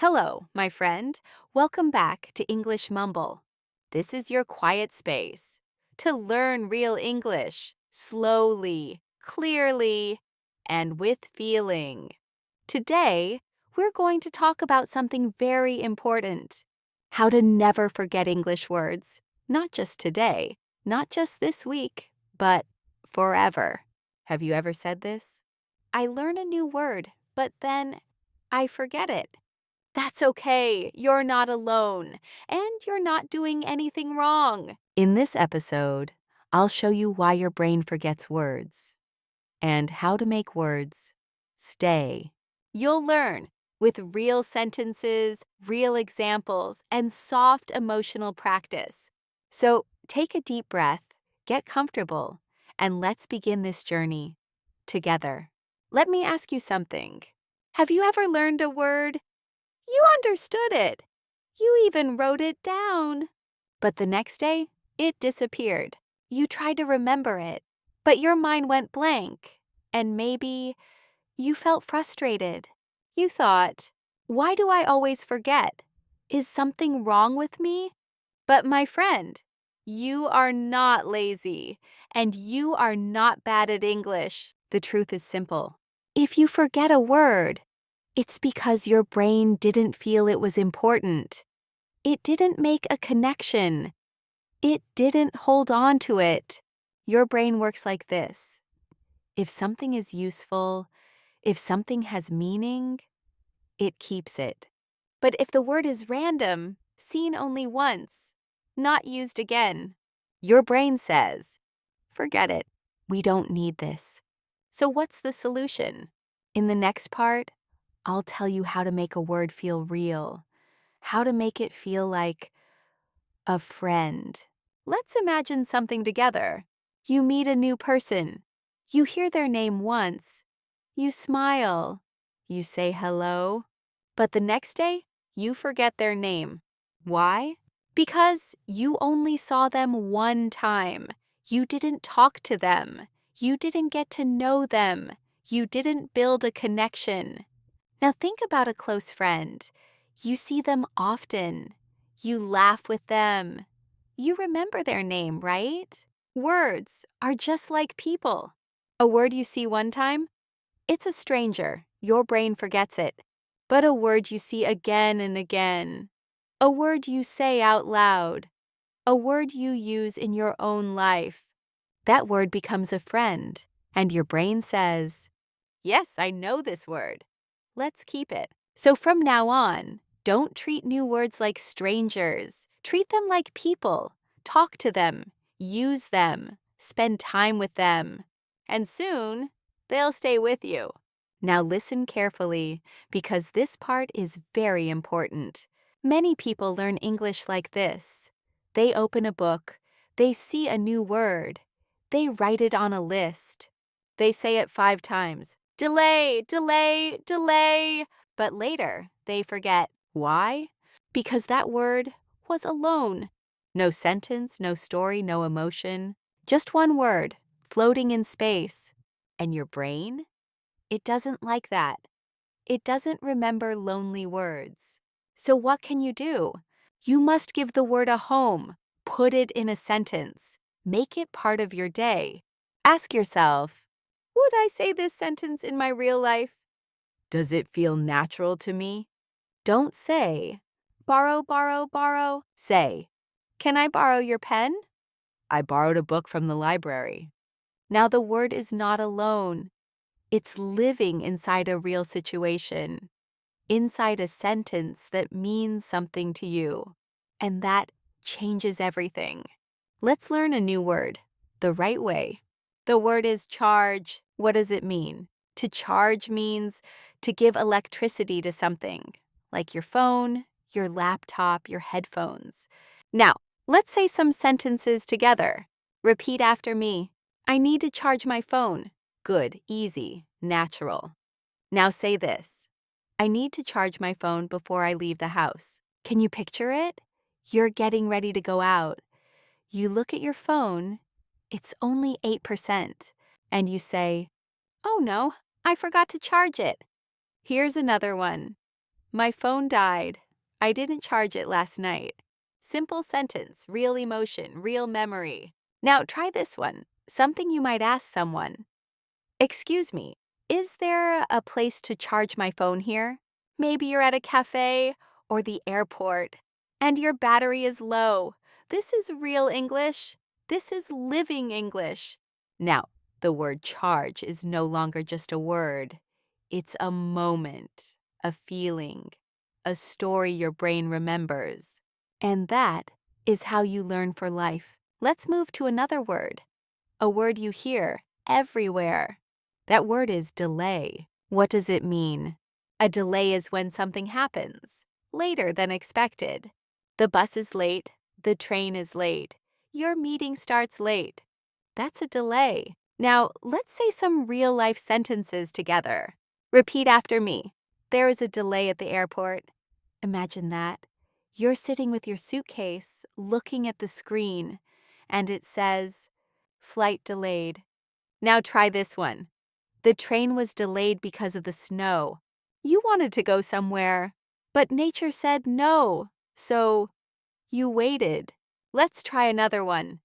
Hello, my friend. Welcome back to English Mumble. This is your quiet space to learn real English slowly, clearly, and with feeling. Today, we're going to talk about something very important: how to never forget English words. Not just today, not just this week, but forever. Have you ever said this? I learn a new word, but then I forget it. That's okay. You're not alone, and you're not doing anything wrong. In this episode, I'll show you why your brain forgets words and how to make words stay. You'll learn with real sentences, real examples, and soft emotional practice. So take a deep breath, get comfortable, and let's begin this journey together. Let me ask you something. Have you ever learned a word? You understood it. You even wrote it down. But the next day, it disappeared. You tried to remember it, but your mind went blank. And maybe you felt frustrated. You thought, why do I always forget? Is something wrong with me? But my friend, you are not lazy, and you are not bad at English. The truth is simple. If you forget a word, it's because your brain didn't feel it was important. It didn't make a connection. It didn't hold on to it. Your brain works like this. If something is useful, if something has meaning, it keeps it. But if the word is random, seen only once, not used again, your brain says, forget it. We don't need this. So what's the solution? In the next part, I'll tell you how to make a word feel real, how to make it feel like a friend. Let's imagine something together. You meet a new person. You hear their name once. You smile. You say hello. But the next day, you forget their name. Why? Because you only saw them one time. You didn't talk to them. You didn't get to know them. You didn't build a connection. Now think about a close friend. You see them often. You laugh with them. You remember their name, right? Words are just like people. A word you see one time, it's a stranger. Your brain forgets it. But a word you see again and again, a word you say out loud, a word you use in your own life, that word becomes a friend, and your brain says, yes, I know this word. Let's keep it. So from now on, don't treat new words like strangers. Treat them like people. Talk to them. Use them. Spend time with them. And soon, they'll stay with you. Now listen carefully, because this part is very important. Many people learn English like this. They open a book. They see a new word. They write it on a list. They say it 5 times. Delay, delay, delay. But later, they forget. Why? Because that word was alone. No sentence, no story, no emotion. Just one word, floating in space. And your brain? It doesn't like that. It doesn't remember lonely words. So what can you do? You must give the word a home. Put it in a sentence. Make it part of your day. Ask yourself, would I say this sentence in my real life? Does it feel natural to me? Don't say, borrow, borrow, borrow. Say, can I borrow your pen? I borrowed a book from the library. Now the word is not alone. It's living inside a real situation, inside a sentence that means something to you. And that changes everything. Let's learn a new word, the right way. The word is charge. What does it mean? To charge means to give electricity to something, like your phone, your laptop, your headphones. Now, let's say some sentences together. Repeat after me. I need to charge my phone. Good, easy, natural. Now say this. I need to charge my phone before I leave the house. Can you picture it? You're getting ready to go out. You look at your phone. It's only 8%. And you say, oh no, I forgot to charge it. Here's another one. My phone died. I didn't charge it last night. Simple sentence, real emotion, real memory. Now try this one. Something you might ask someone. Excuse me, is there a place to charge my phone here? Maybe you're at a cafe or the airport and your battery is low. This is real English. This is living English. Now, the word charge is no longer just a word. It's a moment, a feeling, a story your brain remembers. And that is how you learn for life. Let's move to another word, a word you hear everywhere. That word is delay. What does it mean? A delay is when something happens later than expected. The bus is late, the train is late, your meeting starts late. That's a delay. Now, let's say some real-life sentences together. Repeat after me. There is a delay at the airport. Imagine that. You're sitting with your suitcase, looking at the screen, and it says, "Flight delayed." Now try this one. The train was delayed because of the snow. You wanted to go somewhere, but nature said no, so you waited. Let's try another one.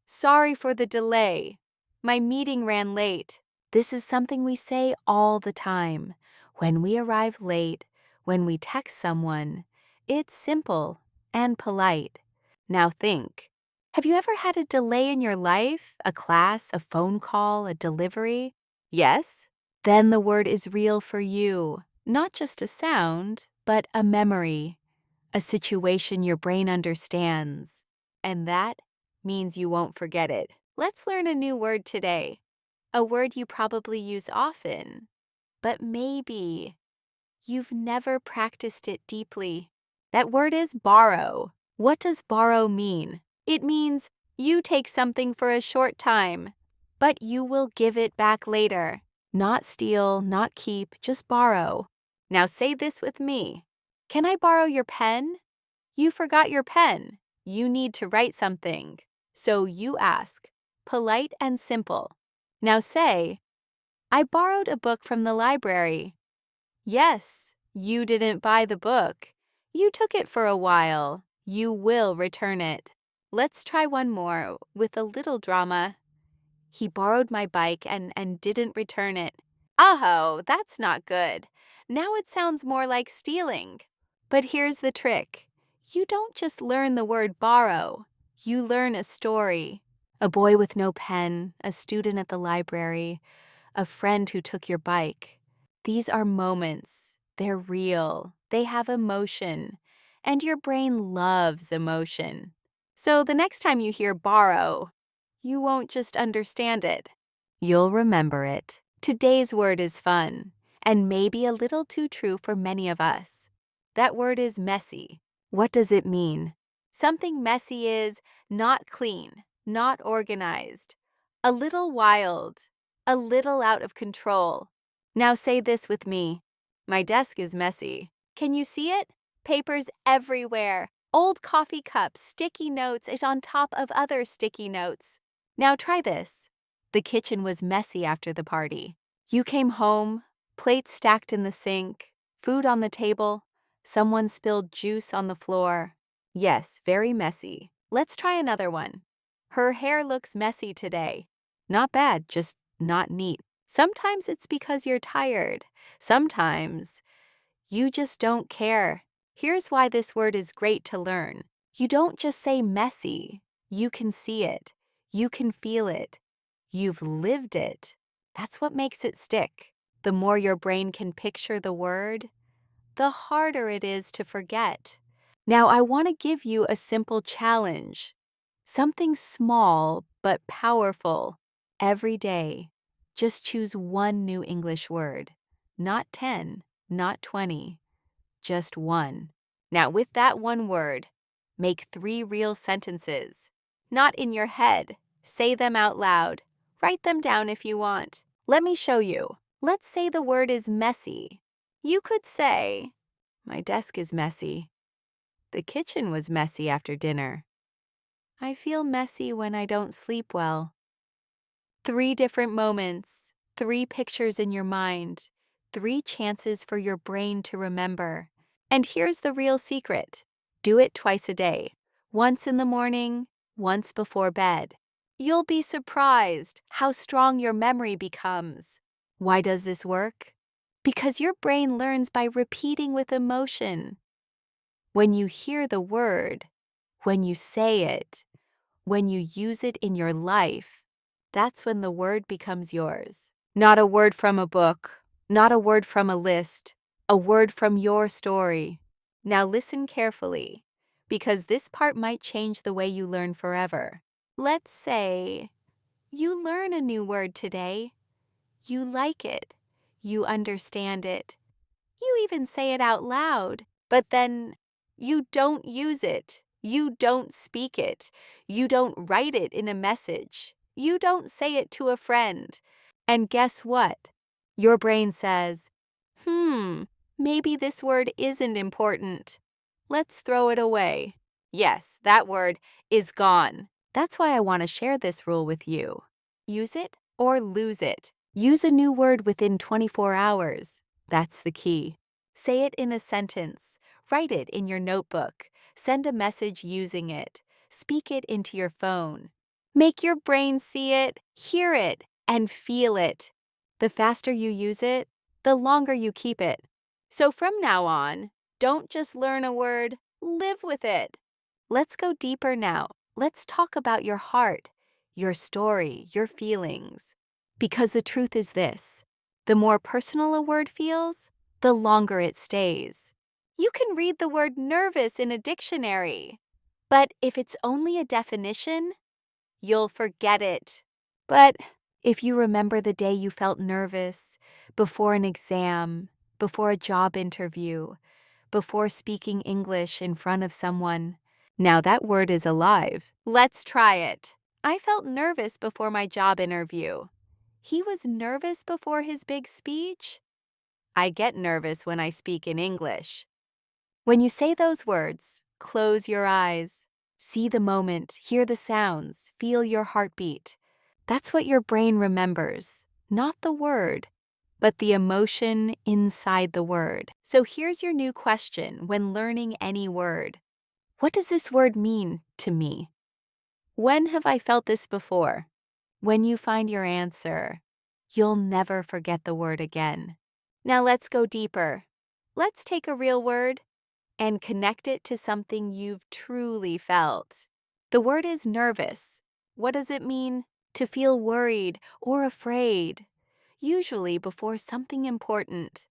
Sorry for the delay. My meeting ran late. This is something we say all the time. When we arrive late, when we text someone, it's simple and polite. Now think. Have you ever had a delay in your life? A class, a phone call, a delivery? Yes? Then the word is real for you. Not just a sound, but a memory, a situation your brain understands. And that means you won't forget it. Let's learn a new word today. A word you probably use often, but maybe you've never practiced it deeply. That word is borrow. What does borrow mean? It means you take something for a short time, but you will give it back later. Not steal, not keep, just borrow. Now say this with me. Can I borrow your pen? You forgot your pen. You need to write something. So you ask. Polite and simple. Now say, I borrowed a book from the library. Yes, you didn't buy the book. You took it for a while. You will return it. Let's try one more with a little drama. He borrowed my bike and didn't return it. Oh, that's not good. Now it sounds more like stealing. But here's the trick. You don't just learn the word borrow. You learn a story. A boy with no pen, a student at the library, a friend who took your bike. These are moments. They're real. They have emotion. And your brain loves emotion. So the next time you hear borrow, you won't just understand it. You'll remember it. Today's word is fun, and maybe a little too true for many of us. That word is messy. What does it mean? Something messy is not clean, not organized, a little wild, a little out of control. Now say this with me. My desk is messy. Can you see it? Papers everywhere. Old coffee cups, sticky notes, it's on top of other sticky notes. Now try this. The kitchen was messy after the party. You came home, plates stacked in the sink, food on the table, someone spilled juice on the floor. Yes, very messy. Let's try another one. Her hair looks messy today. Not bad, just not neat. Sometimes it's because you're tired. Sometimes you just don't care. Here's why this word is great to learn. You don't just say messy. You can see it. You can feel it. You've lived it. That's what makes it stick. The more your brain can picture the word, the harder it is to forget. Now, I want to give you a simple challenge. Something small but powerful. Every day, just choose one new English word. Not 10, not 20, just one. Now, with that one word, make 3 real sentences. Not in your head. Say them out loud. Write them down if you want. Let me show you. Let's say the word is messy. You could say, my desk is messy. The kitchen was messy after dinner. I feel messy when I don't sleep well. 3 different moments, 3 pictures in your mind, 3 chances for your brain to remember. And here's the real secret. Do it twice a day. Once in the morning, once before bed. You'll be surprised how strong your memory becomes. Why does this work? Because your brain learns by repeating with emotion. When you hear the word, when you say it, when you use it in your life, that's when the word becomes yours. Not a word from a book, not a word from a list, a word from your story. Now listen carefully, because this part might change the way you learn forever. Let's say you learn a new word today. You like it. You understand it. You even say it out loud, but then you don't use it. You don't speak it. You don't write it in a message. You don't say it to a friend. And guess what? Your brain says, maybe this word isn't important. Let's throw it away. Yes, that word is gone. That's why I want to share this rule with you. Use it or lose it. Use a new word within 24 hours. That's the key. Say it in a sentence. Write it in your notebook. Send a message using it. Speak it into your phone. Make your brain see it, hear it, and feel it. The faster you use it, the longer you keep it. So from now on, don't just learn a word, live with it. Let's go deeper now. Let's talk about your heart, your story, your feelings. Because the truth is this, the more personal a word feels, the longer it stays. You can read the word nervous in a dictionary, but if it's only a definition, you'll forget it. But if you remember the day you felt nervous, before an exam, before a job interview, before speaking English in front of someone, now that word is alive. Let's try it. I felt nervous before my job interview. He was nervous before his big speech. I get nervous when I speak in English. When you say those words, close your eyes. See the moment, hear the sounds, feel your heartbeat. That's what your brain remembers, not the word, but the emotion inside the word. So here's your new question when learning any word. What does this word mean to me? When have I felt this before? When you find your answer, you'll never forget the word again. Now let's go deeper. Let's take a real word and connect it to something you've truly felt. The word is nervous. What does it mean? To feel worried or afraid, usually before something important.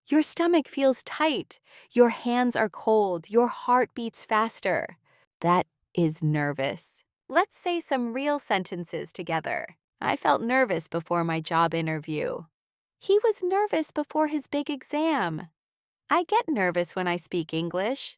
Your stomach feels tight, your hands are cold, your heart beats faster. That is nervous. Let's say some real sentences together. I felt nervous before my job interview. He was nervous before his big exam. I get nervous when I speak English.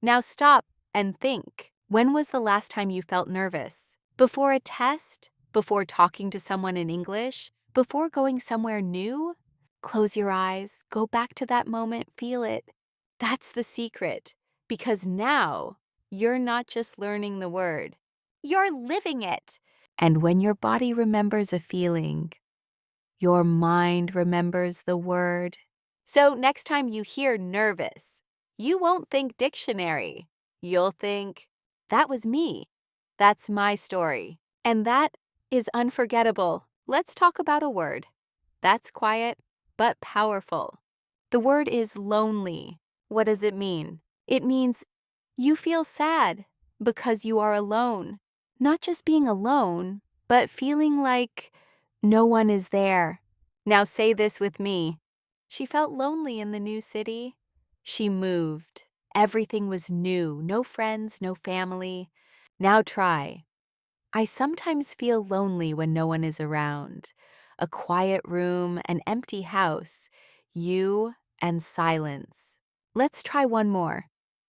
Now stop and think. When was the last time you felt nervous? Before a test? Before talking to someone in English? Before going somewhere new? Close your eyes, go back to that moment, feel it. That's the secret, because now you're not just learning the word, you're living it. And when your body remembers a feeling, your mind remembers the word. So next time you hear nervous, you won't think dictionary. You'll think, that was me. That's my story. And that is unforgettable. Let's talk about a word that's quiet but powerful. The word is lonely. What does it mean? It means you feel sad because you are alone. Not just being alone, but feeling like no one is there. Now say this with me. She felt lonely in the new city. She moved. Everything was new. No friends, no family. Now try. I sometimes feel lonely when no one is around. A quiet room, an empty house, you and silence. Let's try one more.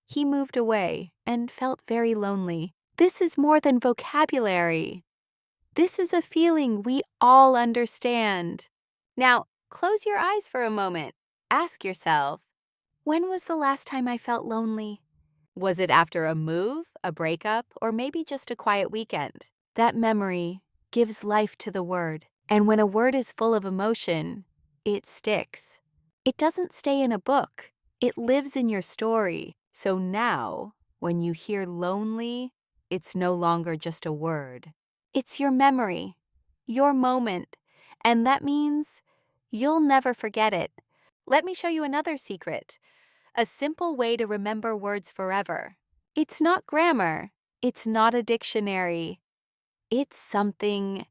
He moved away and felt very lonely. This is more than vocabulary. This is a feeling we all understand. Now, close your eyes for a moment. Ask yourself, when was the last time I felt lonely? Was it after a move, a breakup, or maybe just a quiet weekend? That memory gives life to the word. And when a word is full of emotion, it sticks. It doesn't stay in a book. It lives in your story. So now, when you hear lonely, it's no longer just a word. It's your memory, your moment, and that means you'll never forget it. Let me show you another secret, a simple way to remember words forever. It's not grammar, it's not a dictionary, it's something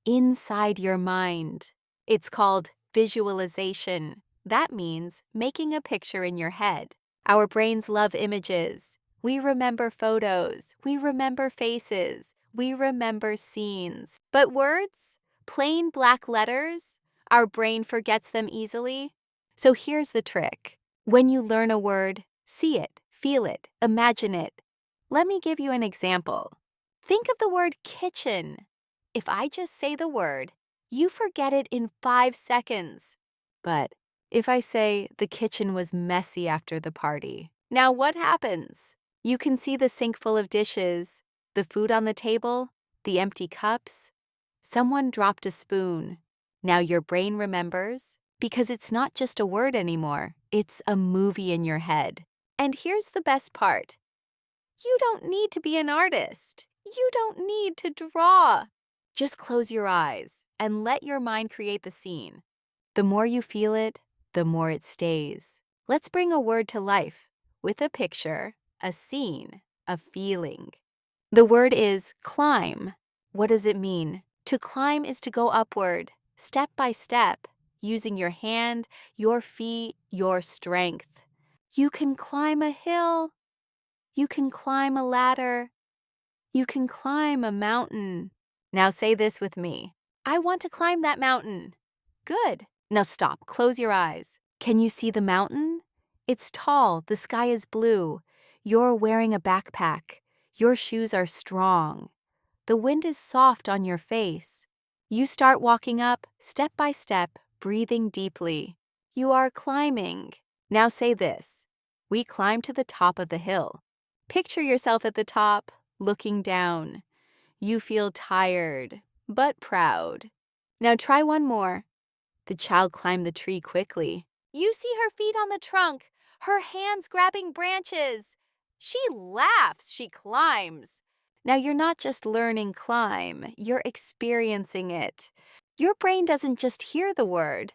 inside your mind. It's called visualization. That means making a picture in your head. Our brains love images. We remember photos. We remember faces. We remember scenes. But words? Plain black letters? Our brain forgets them easily. So here's the trick. When you learn a word, see it, feel it, imagine it. Let me give you an example. Think of the word kitchen. If I just say the word, you forget it in 5 seconds. But if I say the kitchen was messy after the party, now what happens? You can see the sink full of dishes, the food on the table, the empty cups. Someone dropped a spoon. Now your brain remembers because it's not just a word anymore. It's a movie in your head. And here's the best part. You don't need to be an artist. You don't need to draw. Just close your eyes and let your mind create the scene. The more you feel it, the more it stays. Let's bring a word to life with a picture, a scene, a feeling. The word is climb. What does it mean? To climb is to go upward, step by step, using your hand, your feet, your strength. You can climb a hill. You can climb a ladder. You can climb a mountain. Now say this with me. I want to climb that mountain. Good. Now stop. Close your eyes. Can you see the mountain? It's tall. The sky is blue. You're wearing a backpack. Your shoes are strong. The wind is soft on your face. You start walking up, step by step, breathing deeply. You are climbing. Now say this. We climb to the top of the hill. Picture yourself at the top, looking down. You feel tired, but proud. Now try one more. The child climbed the tree quickly. You see her feet on the trunk, her hands grabbing branches. She laughs, she climbs. Now you're not just learning climb, you're experiencing it. Your brain doesn't just hear the word,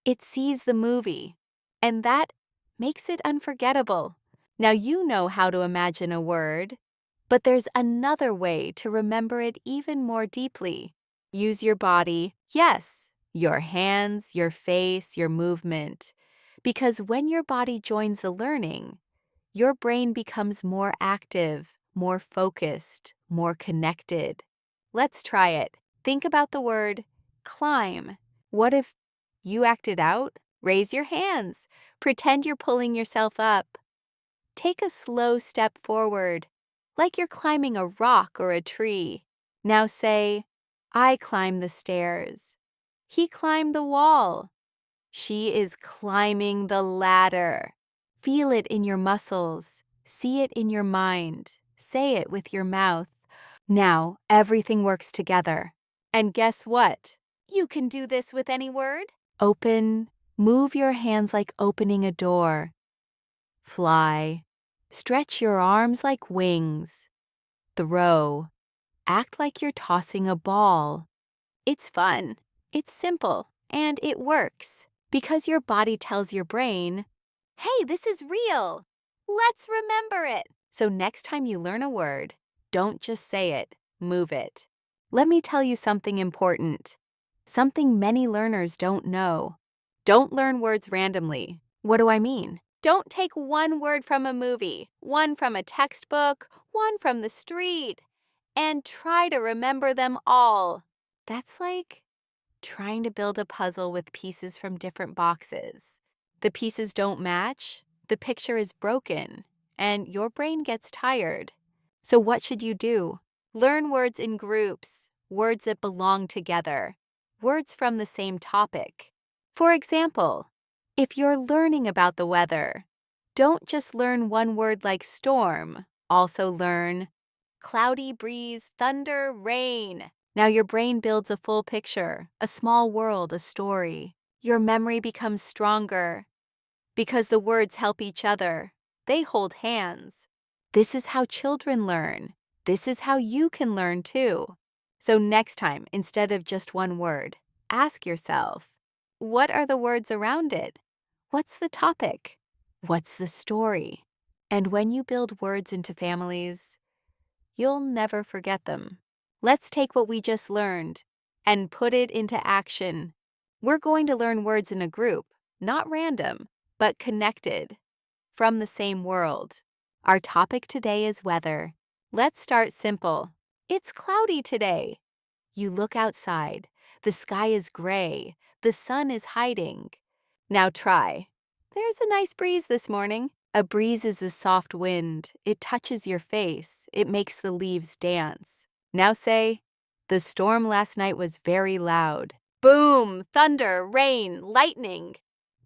it sees the movie. And that makes it unforgettable. Now you know how to imagine a word, but there's another way to remember it even more deeply. Use your body, yes, your hands, your face, your movement. Because when your body joins the learning, your brain becomes more active, more focused, more connected. Let's try it. Think about the word climb. What if you act it out? Raise your hands. Pretend you're pulling yourself up. Take a slow step forward, like you're climbing a rock or a tree. Now say, I climb the stairs. He climbed the wall. She is climbing the ladder. Feel it in your muscles. See it in your mind. Say it with your mouth. Now everything works together. And guess what? You can do this with any word. Open. Move your hands like opening a door. Fly. Stretch your arms like wings. Throw. Act like you're tossing a ball. It's fun. It's simple. And it works. Because your body tells your brain, hey, this is real. Let's remember it. So next time you learn a word, don't just say it, move it. Let me tell you something important. Something many learners don't know. Don't learn words randomly. What do I mean? Don't take one word from a movie, one from a textbook, one from the street, and try to remember them all. That's like trying to build a puzzle with pieces from different boxes. The pieces don't match, the picture is broken, and your brain gets tired. So what should you do? Learn words in groups, words that belong together, words from the same topic. For example, if you're learning about the weather, don't just learn one word like storm. Also learn cloudy breeze, thunder, rain. Now your brain builds a full picture, a small world, a story. Your memory becomes stronger. Because the words help each other. They hold hands. This is how children learn. This is how you can learn too. So next time, instead of just one word, ask yourself, what are the words around it? What's the topic? What's the story? And when you build words into families, you'll never forget them. Let's take what we just learned and put it into action. We're going to learn words in a group, not random, but connected, from the same world. Our topic today is weather. Let's start simple. It's cloudy today. You look outside. The sky is gray. The sun is hiding. Now try. There's a nice breeze this morning. A breeze is a soft wind. It touches your face. It makes the leaves dance. Now say, the storm last night was very loud. Boom, thunder, rain, lightning.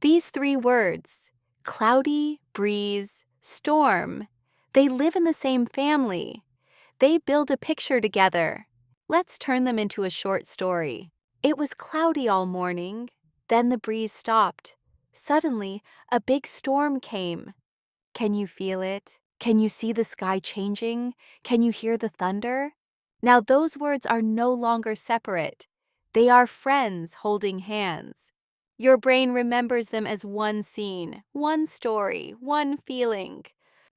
These three words, cloudy, breeze, storm, they live in the same family. They build a picture together. Let's turn them into a short story. It was cloudy all morning. Then the breeze stopped. Suddenly, a big storm came. Can you feel it? Can you see the sky changing? Can you hear the thunder? Now those words are no longer separate. They are friends holding hands. Your brain remembers them as one scene, one story, one feeling.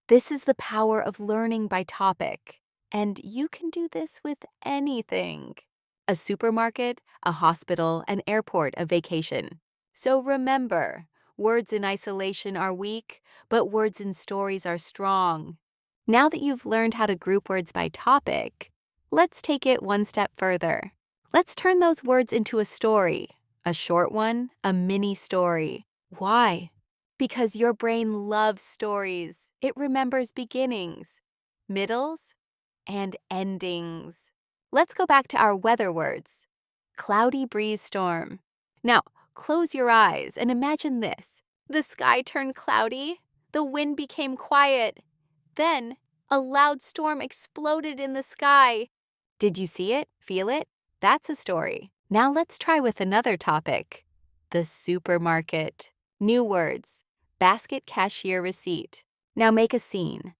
This is the power of learning by topic. And you can do this with anything. A supermarket, a hospital, an airport, a vacation. So remember, words in isolation are weak, but words in stories are strong. Now that you've learned how to group words by topic, let's take it one step further. Let's turn those words into a story, a short one, a mini story. Why? Because your brain loves stories. It remembers beginnings, middles, and endings. Let's go back to our weather words. Cloudy, breeze, storm. Now, close your eyes and imagine this. The sky turned cloudy. The wind became quiet. Then, a loud storm exploded in the sky. Did you see it? Feel it? That's a story. Now let's try with another topic. The supermarket. New words. Basket, cashier, receipt. Now make a scene.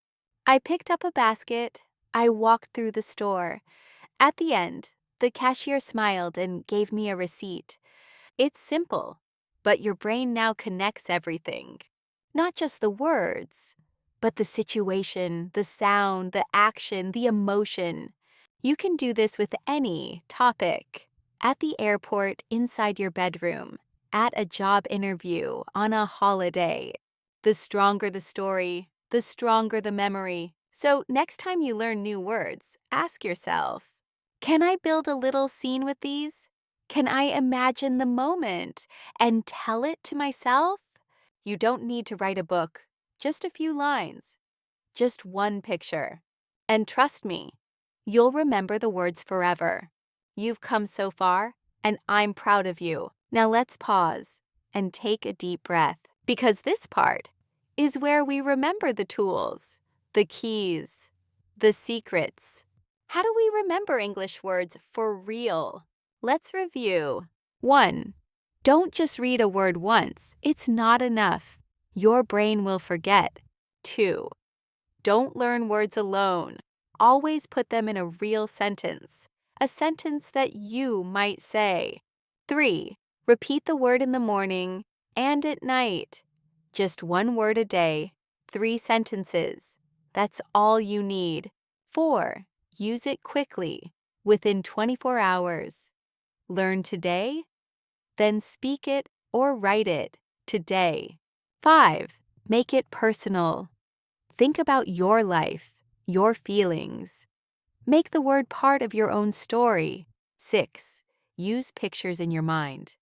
I picked up a basket. I walked through the store. At the end, the cashier smiled and gave me a receipt. It's simple, but your brain now connects everything. Not just the words, but the situation, the sound, the action, the emotion. You can do this with any topic. At the airport, inside your bedroom, at a job interview, on a holiday. The stronger the story, the stronger the memory. So next time you learn new words, ask yourself, can I build a little scene with these? Can I imagine the moment and tell it to myself? You don't need to write a book, just a few lines, just one picture. And trust me, you'll remember the words forever. You've come so far, and I'm proud of you. Now let's pause and take a deep breath, because this part is where we remember the tools, the keys, the secrets. How do we remember English words for real? Let's review. 1. Don't just read a word once. It's not enough. Your brain will forget. 2. Don't learn words alone. Always put them in a real sentence, a sentence that you might say. 3. Repeat the word in the morning and at night. Just one word a day, 3 sentences. That's all you need. 4. Use it quickly, within 24 hours. Learn today, then speak it or write it today. 5. Make it personal. Think about your life, your feelings. Make the word part of your own story. 6. Use pictures in your mind.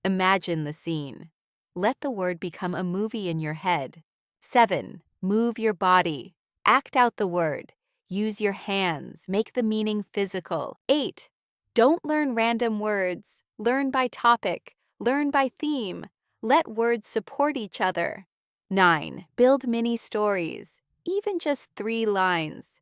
Imagine the scene. Let the word become a movie in your head. 7. Move your body. Act out the word. Use your hands. Make the meaning physical. 8. Don't learn random words. Learn by topic. Learn by theme. Let words support each other. 9. Build mini stories, even just 3 lines.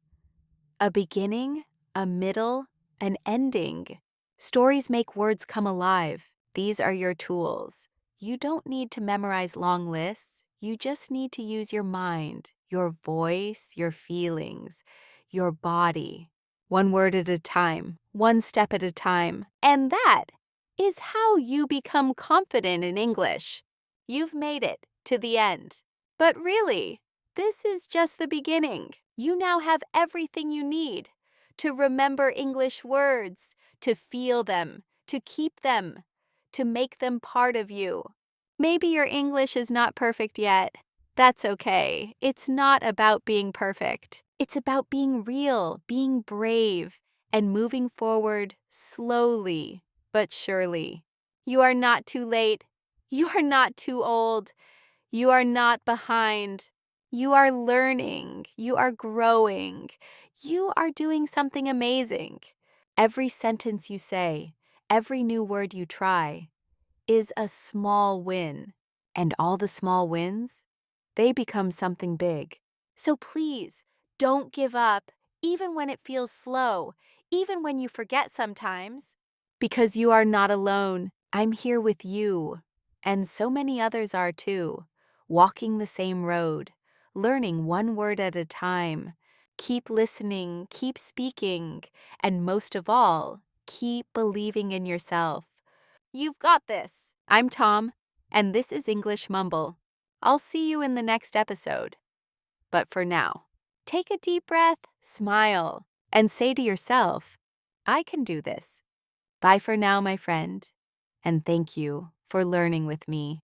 A beginning, a middle, an ending. Stories make words come alive. These are your tools. You don't need to memorize long lists. You just need to use your mind, your voice, your feelings, your body. One word at a time, one step at a time. And that is how you become confident in English. You've made it to the end. But really, this is just the beginning. You now have everything you need to remember English words, to feel them, to keep them, to make them part of you. Maybe your English is not perfect yet. That's okay. It's not about being perfect. It's about being real, being brave, and moving forward slowly but surely. You are not too late. You are not too old. You are not behind. You are learning. You are growing. You are doing something amazing. Every sentence you say, every new word you try, is a small win. And all the small wins, they become something big. So please, don't give up, even when it feels slow, even when you forget sometimes. Because you are not alone. I'm here with you. And so many others are too, walking the same road, learning one word at a time. Keep listening, keep speaking, and most of all, keep believing in yourself. You've got this. I'm Tom, and this is English Mumble. I'll see you in the next episode. But for now, take a deep breath, smile, and say to yourself, I can do this. Bye for now, my friend, and thank you for learning with me.